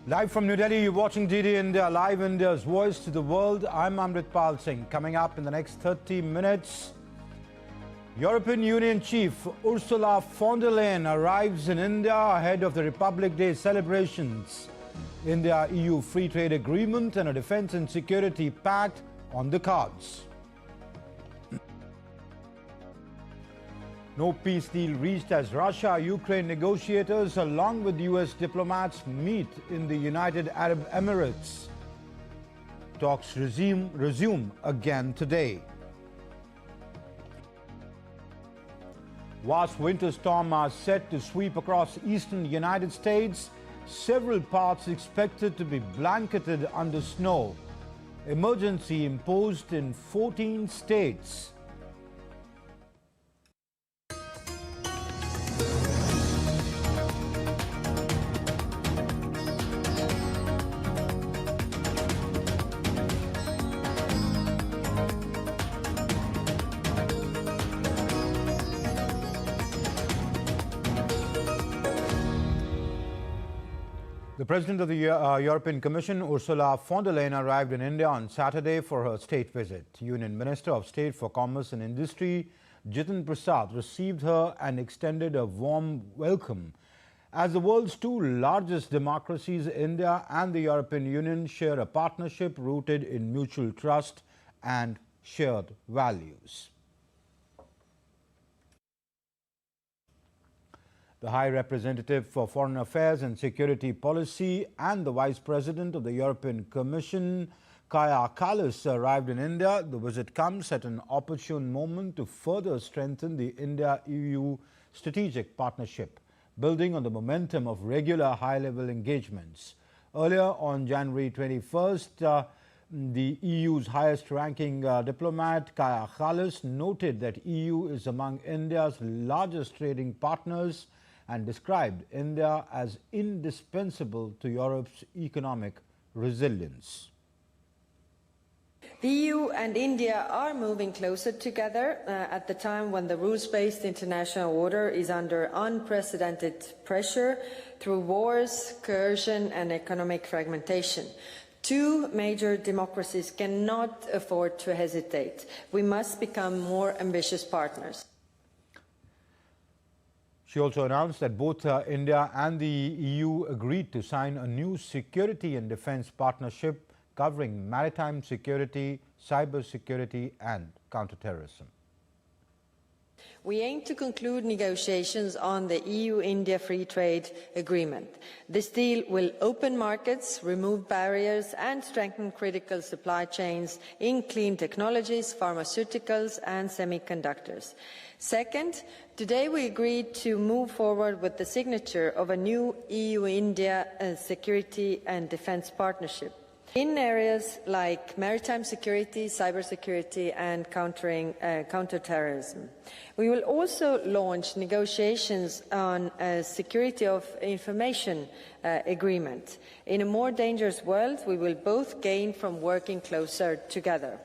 Live from New Delhi, you're watching DD India, Live India's voice to the world. I'm Amritpal Singh. Coming up in the next 30 minutes, European Union Chief Ursula von der Leyen arrives in India ahead of the Republic Day celebrations. India-EU Free Trade Agreement and a defence and security pact on the cards. No peace deal reached as Russia-Ukraine negotiators along with US diplomats meet in the United Arab Emirates. Talks resume again today. Vast winter storm are set to sweep across eastern United States. Several parts expected to be blanketed under snow. Emergency imposed in 14 states. The President of the European Commission, Ursula von der Leyen, arrived in India on Saturday for her state visit. Union Minister of State for Commerce and Industry, Prasar, received her and extended a warm welcome. As the world's two largest democracies, India and the European Union share a partnership rooted in mutual trust and shared values. The High Representative for Foreign Affairs and Security Policy and the Vice President of the European Commission, Kaja Kallas, arrived in India. The visit comes at an opportune moment to further strengthen the India-EU strategic partnership, building on the momentum of regular high-level engagements. Earlier on January 21st, the EU's highest-ranking diplomat, Kaja Kallas, noted that EU is among India's largest trading partners and described India as indispensable to Europe's economic resilience. The EU and India are moving closer together at the time when the rules-based international order is under unprecedented pressure through wars, coercion and economic fragmentation. Two major democracies cannot afford to hesitate. We must become more ambitious partners. She also announced that both India and the EU agreed to sign a new security and defence partnership covering maritime security, cyber security and counterterrorism. We aim to conclude negotiations on the EU-India Free Trade Agreement. This deal will open markets, remove barriers and strengthen critical supply chains in clean technologies, pharmaceuticals and semiconductors. Second, today we agreed to move forward with the signature of a new EU-India security and defence partnership in areas like maritime security, cybersecurity and counterterrorism. We will also launch negotiations on a security of information agreement. In a more dangerous world, we will both gain from working closer together.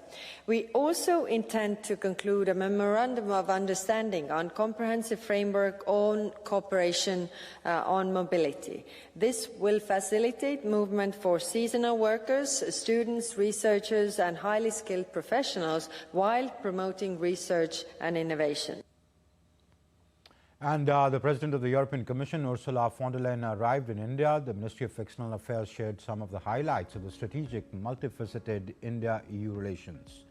We also intend to conclude a memorandum of understanding on comprehensive framework on cooperation on mobility. This will facilitate movement for seasonal workers, students, researchers and highly skilled professionals while promoting research and innovation. And the President of the European Commission, Ursula von der Leyen, arrived in India. The Ministry of External Affairs shared some of the highlights of the strategic, multifaceted India-EU relations.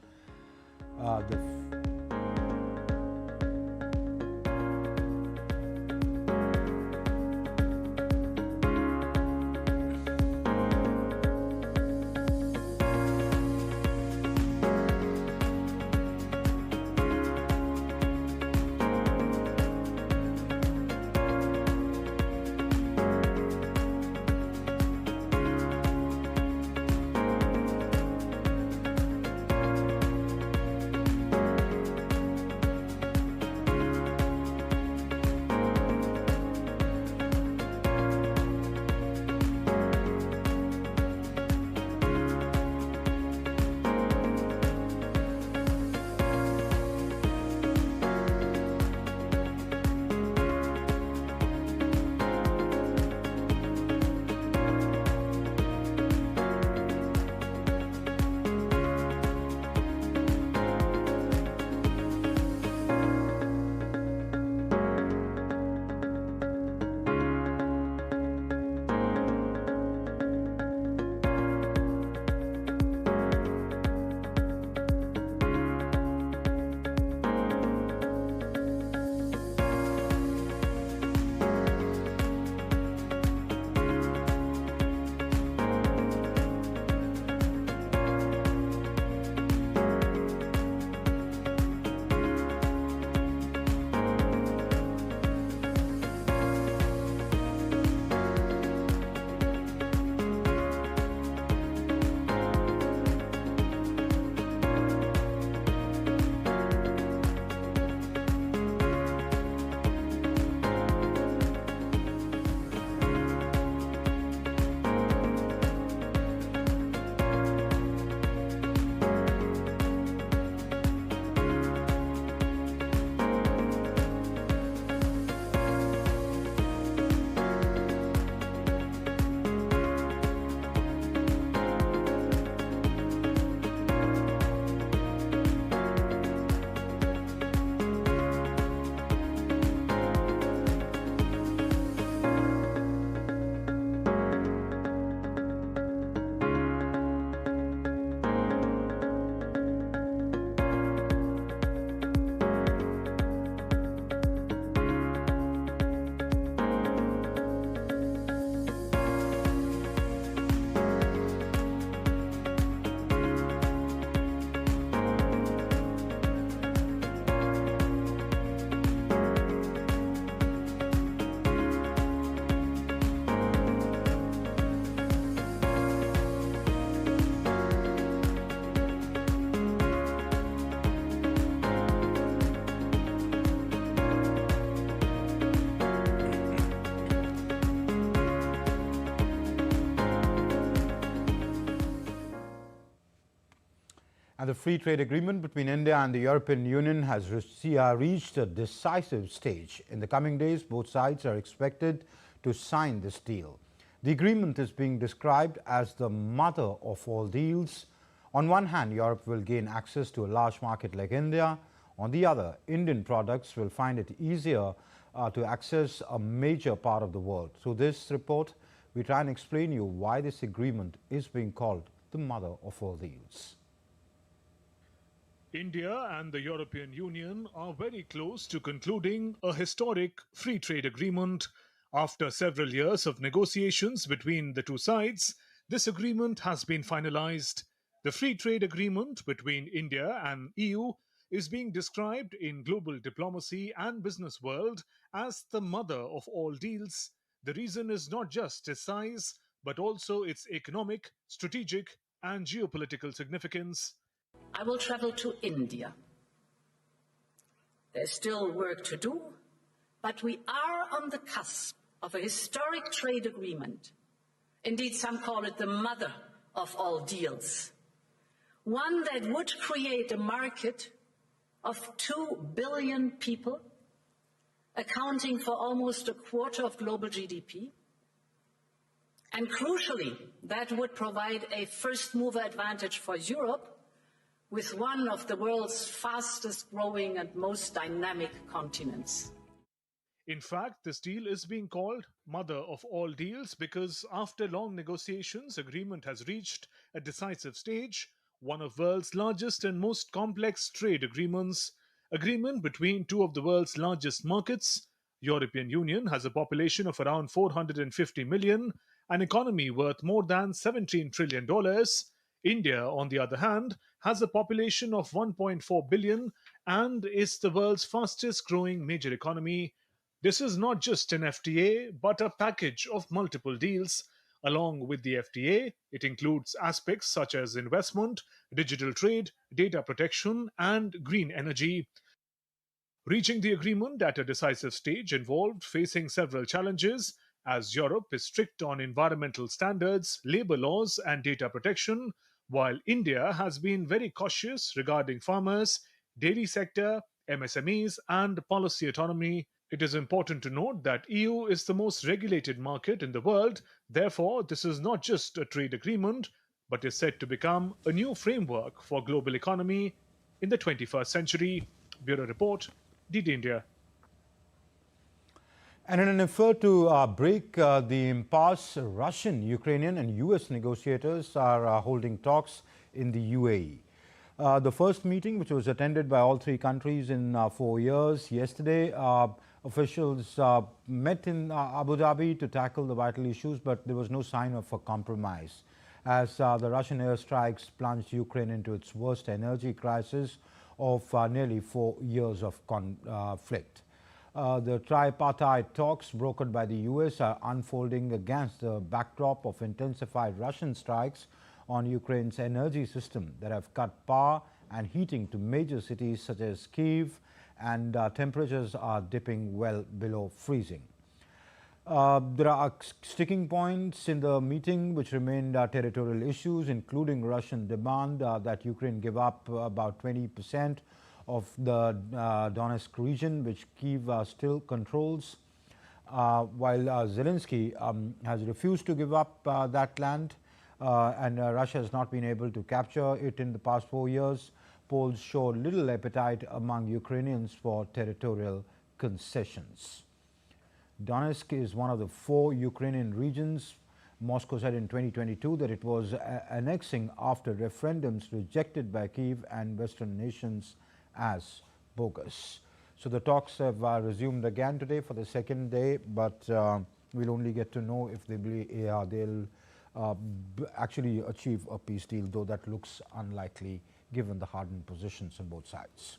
And the free trade agreement between India and the European Union has reached a decisive stage. In the coming days, both sides are expected to sign this deal. The agreement is being described as the mother of all deals. On one hand, Europe will gain access to a large market like India. On the other, Indian products will find it easier to access a major part of the world. Through this report, we try and explain you why this agreement is being called the mother of all deals. India and the European Union are very close to concluding a historic free trade agreement. After several years of negotiations between the two sides, this agreement has been finalized. The free trade agreement between India and EU is being described in global diplomacy and business world as the mother of all deals. The reason is not just its size, but also its economic, strategic, and geopolitical significance. I will travel to India. There's still work to do, but we are on the cusp of a historic trade agreement. Indeed, some call it the mother of all deals. One that would create a market of 2 billion people, accounting for almost a quarter of global GDP. And crucially, that would provide a first mover advantage for Europe, with one of the world's fastest growing and most dynamic continents. In fact, this deal is being called mother of all deals because after long negotiations, agreement has reached a decisive stage, one of the world's largest and most complex trade agreements. Agreement between two of the world's largest markets. European Union has a population of around 450 million, an economy worth more than $17 trillion. India, on the other hand, has a population of 1.4 billion and is the world's fastest growing major economy. This is not just an FTA, but a package of multiple deals. Along with the FTA, it includes aspects such as investment, digital trade, data protection, and green energy. Reaching the agreement at a decisive stage involved facing several challenges, as Europe is strict on environmental standards, labor laws, and data protection, while India has been very cautious regarding farmers, dairy sector, MSMEs, and policy autonomy. It is important to note that EU is the most regulated market in the world. Therefore, this is not just a trade agreement, but is set to become a new framework for global economy in the 21st century. Bureau Report, DD India. And in an effort to break the impasse, Russian, Ukrainian and US negotiators are holding talks in the UAE. The first meeting, which was attended by all three countries in 4 years, yesterday, officials met in Abu Dhabi to tackle the vital issues, but there was no sign of a compromise. As the Russian airstrikes plunged Ukraine into its worst energy crisis of nearly 4 years of conflict. The tripartite talks brokered by the US are unfolding against the backdrop of intensified Russian strikes on Ukraine's energy system that have cut power and heating to major cities such as Kyiv, and temperatures are dipping well below freezing. There are sticking points in the meeting which remained territorial issues, including Russian demand that Ukraine give up about 20% of the Donetsk region, which Kyiv still controls, while Zelensky has refused to give up that land, and Russia has not been able to capture it in the past 4 years. Polls show little appetite among Ukrainians for territorial concessions. Donetsk is one of the 4 Ukrainian regions. Moscow said in 2022 that it was annexing after referendums rejected by Kyiv and Western nations as bogus. So the talks have resumed again today for the second day, but we'll only get to know if they'll actually achieve a peace deal, though that looks unlikely given the hardened positions on both sides.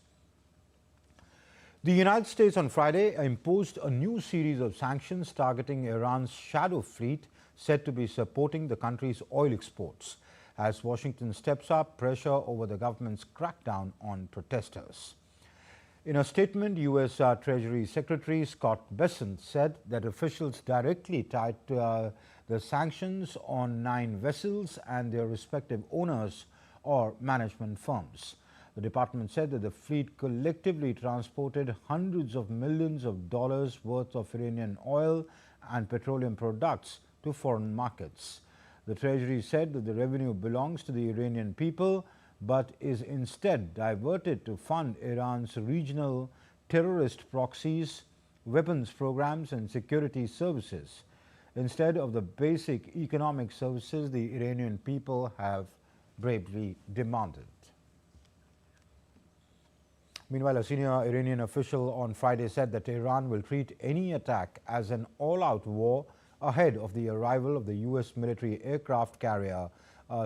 The United States on Friday imposed a new series of sanctions targeting Iran's shadow fleet said to be supporting the country's oil exports, as Washington steps up pressure over the government's crackdown on protesters. In a statement, U.S. Treasury Secretary Scott Bessent said that officials directly tied to the sanctions on 9 vessels and their respective owners or management firms. The department said that the fleet collectively transported hundreds of millions of dollars worth of Iranian oil and petroleum products to foreign markets. The Treasury said that the revenue belongs to the Iranian people but is instead diverted to fund Iran's regional terrorist proxies, weapons programs and security services. Instead of the basic economic services the Iranian people have bravely demanded. Meanwhile, a senior Iranian official on Friday said that Iran will treat any attack as an all-out war ahead of the arrival of the U.S. military aircraft carrier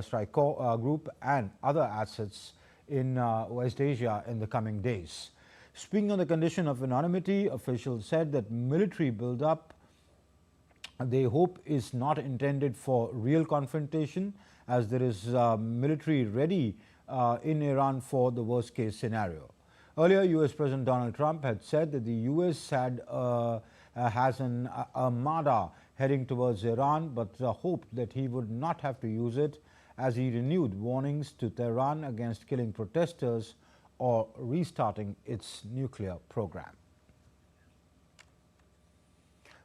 strike group and other assets in West Asia in the coming days. Speaking on the condition of anonymity, officials said that military buildup they hope is not intended for real confrontation, as there is military ready in Iran for the worst case scenario. Earlier, U.S. President Donald Trump had said that the U.S. has an armada heading towards Iran, but hoped that he would not have to use it, as he renewed warnings to Tehran against killing protesters or restarting its nuclear program.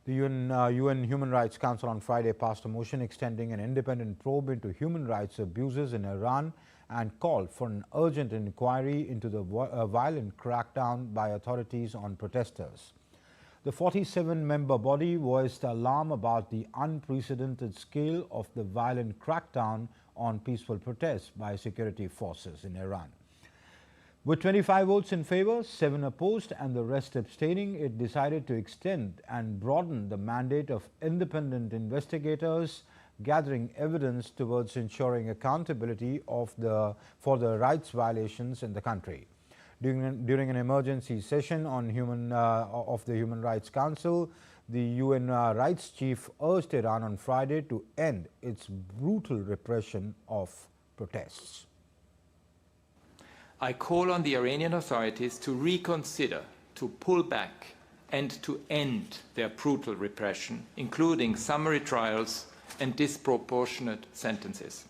The UN Human Rights Council on Friday passed a motion extending an independent probe into human rights abuses in Iran and called for an urgent inquiry into the violent crackdown by authorities on protesters. The 47-member body voiced alarm about the unprecedented scale of the violent crackdown on peaceful protests by security forces in Iran. With 25 votes in favor, 7 opposed and the rest abstaining, it decided to extend and broaden the mandate of independent investigators gathering evidence towards ensuring accountability for the rights violations in the country. During an emergency session on of the Human Rights Council, the UN rights chief urged Iran on Friday to end its brutal repression of protests. I call on the Iranian authorities to reconsider, to pull back and to end their brutal repression, including summary trials and disproportionate sentences.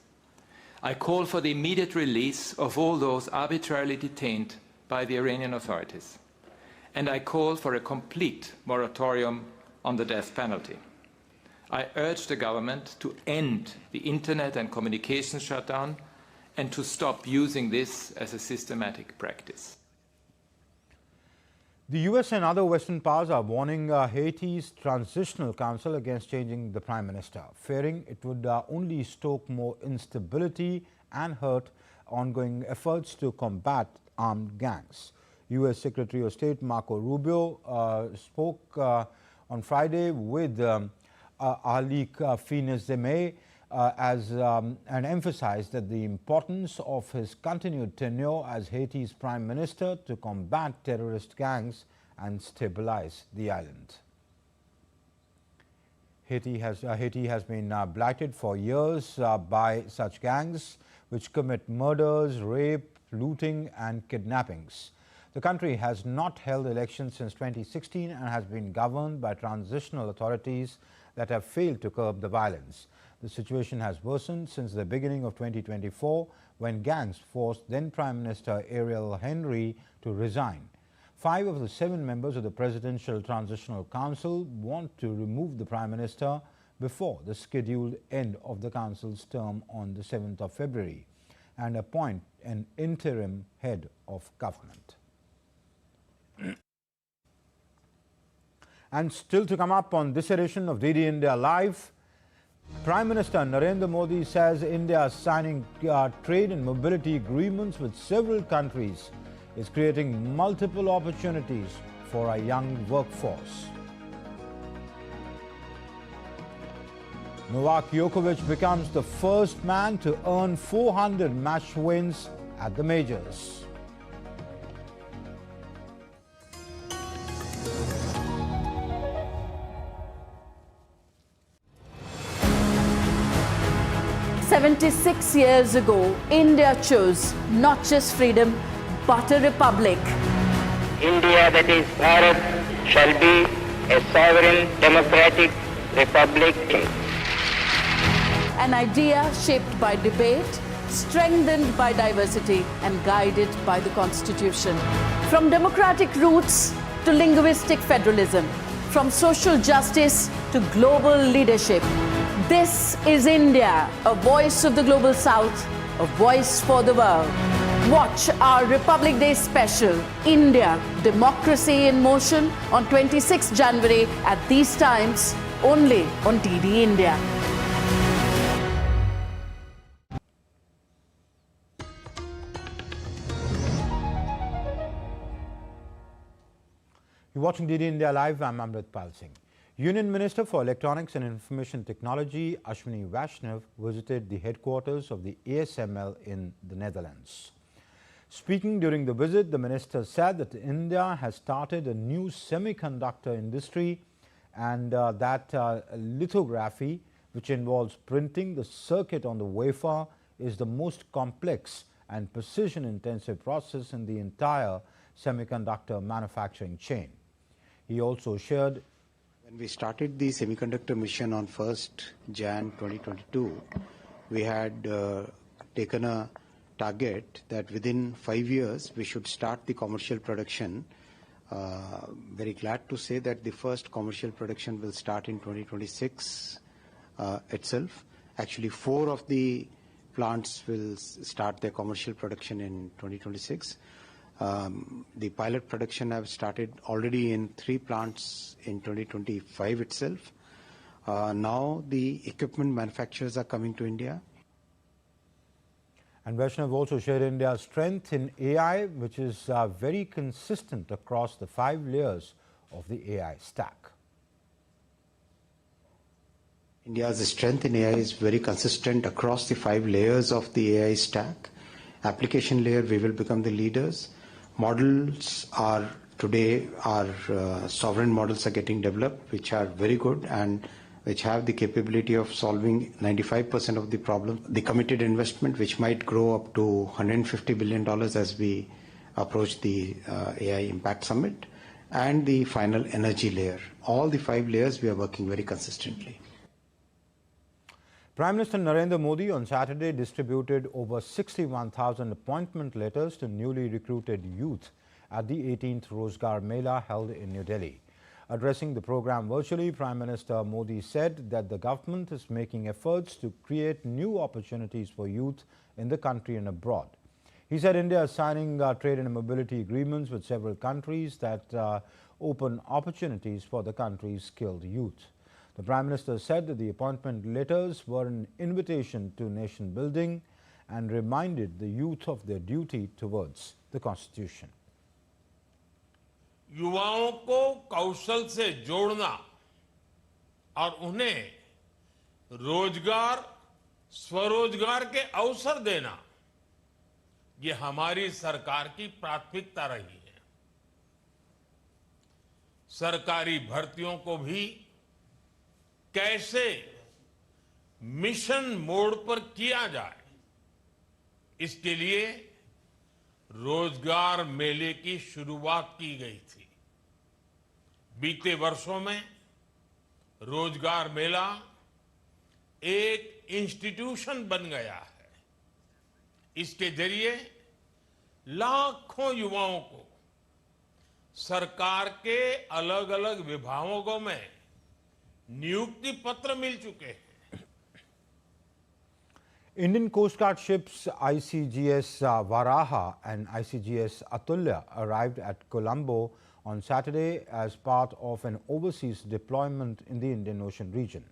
I call for the immediate release of all those arbitrarily detained by the Iranian authorities. And I call for a complete moratorium on the death penalty. I urge the government to end the internet and communications shutdown and to stop using this as a systematic practice. The U.S. and other Western powers are warning Haiti's transitional council against changing the prime minister, fearing it would only stoke more instability and hurt ongoing efforts to combat armed gangs. U.S. Secretary of State Marco Rubio spoke on Friday with Alik Finez-Zeme and emphasized that the importance of his continued tenure as Haiti's prime minister to combat terrorist gangs and stabilize the island. Haiti has been blighted for years by such gangs which commit murders, rape, looting and kidnappings. The country has not held elections since 2016 and has been governed by transitional authorities that have failed to curb the violence. The situation has worsened since the beginning of 2024 when gangs forced then Prime Minister Ariel Henry to resign. 5 of the 7 members of the Presidential Transitional Council want to remove the Prime Minister before the scheduled end of the Council's term on the 7th of February and appoint an interim head of government. And still to come up on this edition of DD India Live, Prime Minister Narendra Modi says India signing trade and mobility agreements with several countries is creating multiple opportunities for a young workforce. Novak Djokovic becomes the first man to earn 400 match wins at the majors. "76 years ago, India chose not just freedom, but a republic. India, that is Bharat, shall be a sovereign democratic republic. An idea shaped by debate, strengthened by diversity and guided by the Constitution. From democratic roots to linguistic federalism, from social justice to global leadership. This is India, a voice of the global south, a voice for the world. Watch our Republic Day special, India, Democracy in Motion, on 26 January at these times, only on TD India. You're watching DD India Live. I'm Amritpal Singh. Union Minister for Electronics and Information Technology, Ashwini Vaishnav, visited the headquarters of the ASML in the Netherlands. Speaking during the visit, the minister said that India has started a new semiconductor industry and that lithography, which involves printing the circuit on the wafer, is the most complex and precision-intensive process in the entire semiconductor manufacturing chain. He also shared, when we started the semiconductor mission on 1st Jan 2022, we had taken a target that within 5 years we should start the commercial production. Very glad to say that the first commercial production will start in 2026 itself. Actually, 4 of the plants will start their commercial production in 2026. The pilot production have started already in 3 plants in 2025 itself. Now the equipment manufacturers are coming to India. and Vaishnav also shared India's strength in AI, which is very consistent across the 5 layers of the AI stack. India's strength in AI is very consistent across the 5 layers of the AI stack. Application layer, we will become the leaders. Models are today, our sovereign models are getting developed, which are very good and which have the capability of solving 95% of the problem. The committed investment, which might grow up to $150 billion as we approach the AI Impact Summit, and the final energy layer. All the 5 layers we are working very consistently. Prime Minister Narendra Modi on Saturday distributed over 61,000 appointment letters to newly recruited youth at the 18th Rozgar Mela held in New Delhi. Addressing the program virtually, Prime Minister Modi said that the government is making efforts to create new opportunities for youth in the country and abroad. He said India is signing trade and mobility agreements with several countries that open opportunities for the country's skilled youth. The Prime Minister said that the appointment letters were an invitation to nation building and reminded the youth of their duty towards the Constitution. युवाओं को कौशल से जोड़ना और उन्हें रोजगार, स्वरोजगार के अवसर देना, ये हमारी सरकार की प्राथमिकता रही है। सरकारी भर्तियों को भी कैसे मिशन मोड पर किया जाए, इसके लिए रोजगार मेले की शुरुआत की गई थी। बीते वर्षों में रोजगार मेला एक इंस्टीट्यूशन बन गया है। इसके जरिए लाखों युवाओं को सरकार के अलग-अलग विभागों में नियुक्ति पत्र मिल चुके हैं। Indian Coast Guard ships ICGS Varaha and ICGS Atulya arrived at Colombo on Saturday as part of an overseas deployment in the Indian Ocean region.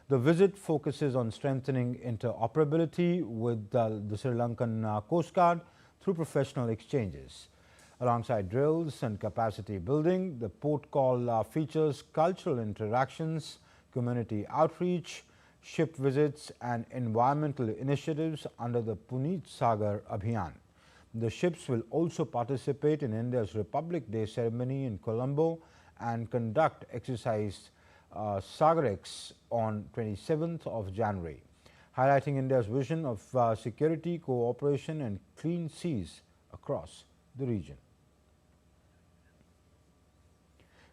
The visit focuses on strengthening interoperability with the Sri Lankan Coast Guard through professional exchanges. Alongside drills and capacity building, the port call features cultural interactions, community outreach, ship visits and environmental initiatives under the Puneet Sagar Abhiyan. The ships will also participate in India's Republic Day ceremony in Colombo and conduct exercise Sagarex on 27th of January, highlighting India's vision of security, cooperation and clean seas across the region.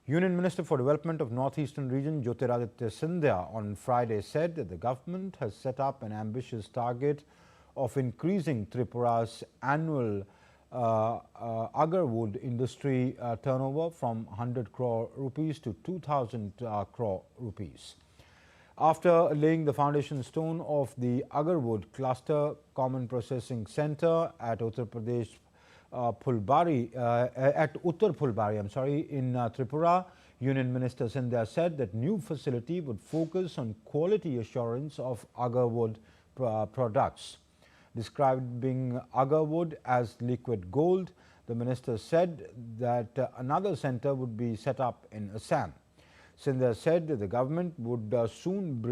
Union Minister for Development of Northeastern Region Jyotiraditya Scindia on Friday said that the government has set up an ambitious target of increasing Tripura's annual agarwood industry turnover from 100 crore rupees to 2,000 crore rupees. After laying the foundation stone of the Agarwood Cluster Common Processing Centre at Uttar Pradesh Phulbari, in Tripura, Union Minister Sindhya said that new facility would focus on quality assurance of agarwood products. Describing agarwood as liquid gold, the minister said that another centre would be set up in Assam. Sindhya said that the government would soon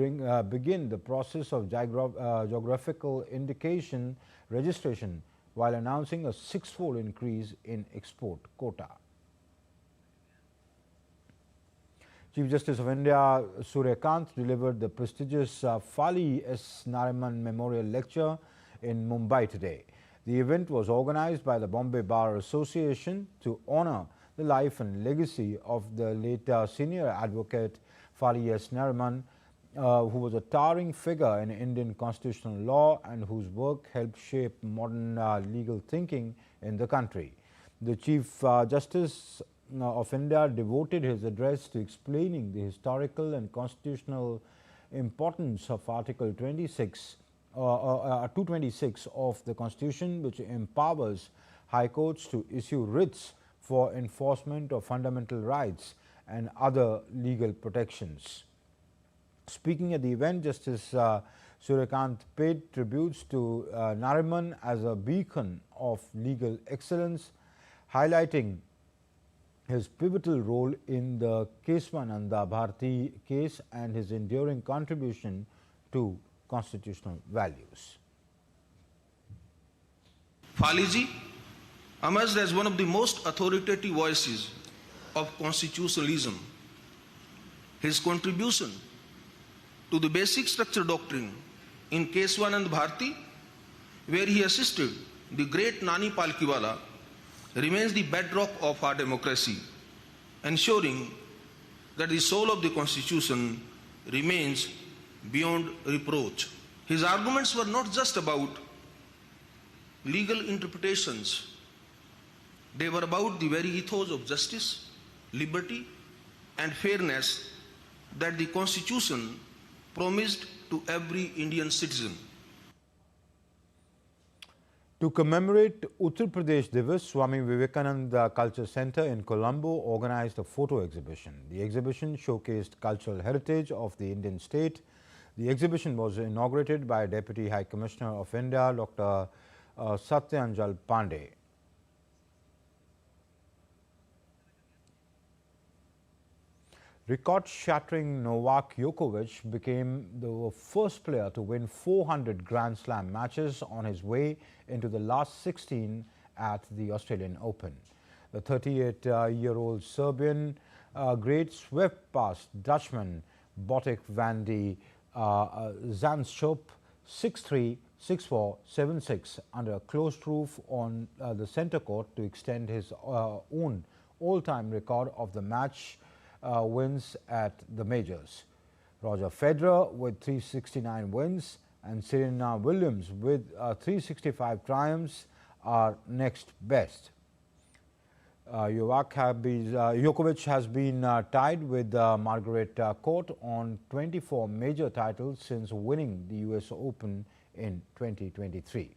begin the process of geographical indication registration while announcing a six-fold increase in export quota. Chief Justice of India Suryakant delivered the prestigious Fali S. Nariman Memorial Lecture in Mumbai today. The event was organized by the Bombay Bar Association to honor the life and legacy of the late senior advocate Fali S. Nariman, who was a towering figure in Indian constitutional law and whose work helped shape modern legal thinking in the country. The Chief Justice of India devoted his address to explaining the historical and constitutional importance of Article 226 of the Constitution, which empowers High Courts to issue writs for enforcement of fundamental rights and other legal protections. Speaking at the event, Justice Suryakant paid tributes to Nariman as a beacon of legal excellence, highlighting his pivotal role in the Keswananda Bharati case and his enduring contribution to constitutional values. Faliji emerged as one of the most authoritative voices of constitutionalism. His contribution to the basic structure doctrine in Keswananda Bharati, where he assisted the great Nani Palkiwala, remains the bedrock of our democracy, ensuring that the soul of the Constitution remains beyond reproach. His arguments were not just about legal interpretations. They were about the very ethos of justice, liberty, and fairness that the Constitution promised to every Indian citizen. To commemorate Uttar Pradesh Divas, Swami Vivekananda Culture Centre in Colombo organized a photo exhibition. The exhibition showcased cultural heritage of the Indian state. The exhibition was inaugurated by Deputy High Commissioner of India, Dr. Satyanjal Pandey. Record-shattering Novak Djokovic became the first player to win 400 Grand Slam matches on his way into the last 16 at the Australian Open. The 38-year-old Serbian great swept past Dutchman Botic van de Zandschulp 6-3, 6-4, 7-6 under a closed roof on the centre court to extend his own all-time record of the match wins at the majors. Roger Federer with 369 wins and Serena Williams with 365 triumphs are next best. Djokovic has been tied with Margaret Court on 24 major titles since winning the US Open in 2023.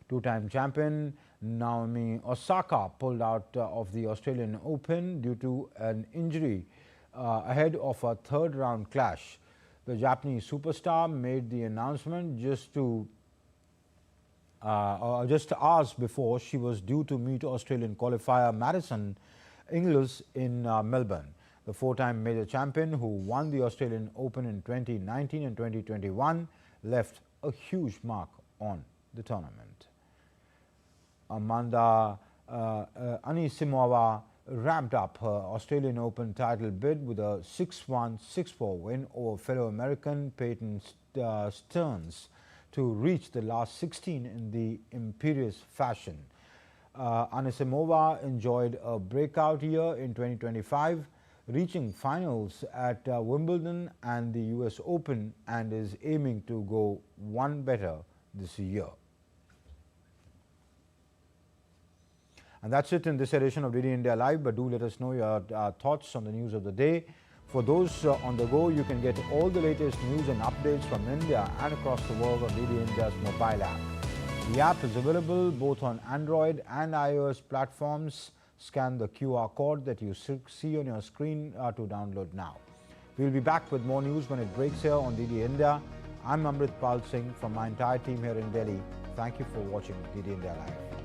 Two-time champion Naomi Osaka pulled out of the Australian Open due to an injury ahead of a third-round clash. The Japanese superstar made the announcement just hours before she was due to meet Australian qualifier Madison Inglis in Melbourne. The four-time major champion, who won the Australian Open in 2019 and 2021, left a huge mark on the tournament. Amanda Anisimova ramped up her Australian Open title bid with a 6-1, 6-4 win over fellow American Peyton Stearns to reach the last 16 in the imperious fashion. Anisimova enjoyed a breakout year in 2025, reaching finals at Wimbledon and the US Open, and is aiming to go one better this year. And that's it in this edition of DD India Live, but do let us know your thoughts on the news of the day. For those on the go, you can get all the latest news and updates from India and across the world on DD India's mobile app. The app is available both on Android and iOS platforms. Scan the QR code that you see on your screen to download now. We'll be back with more news when it breaks here on DD India. I'm Amrit Pal Singh from my entire team here in Delhi. Thank you for watching DD India Live.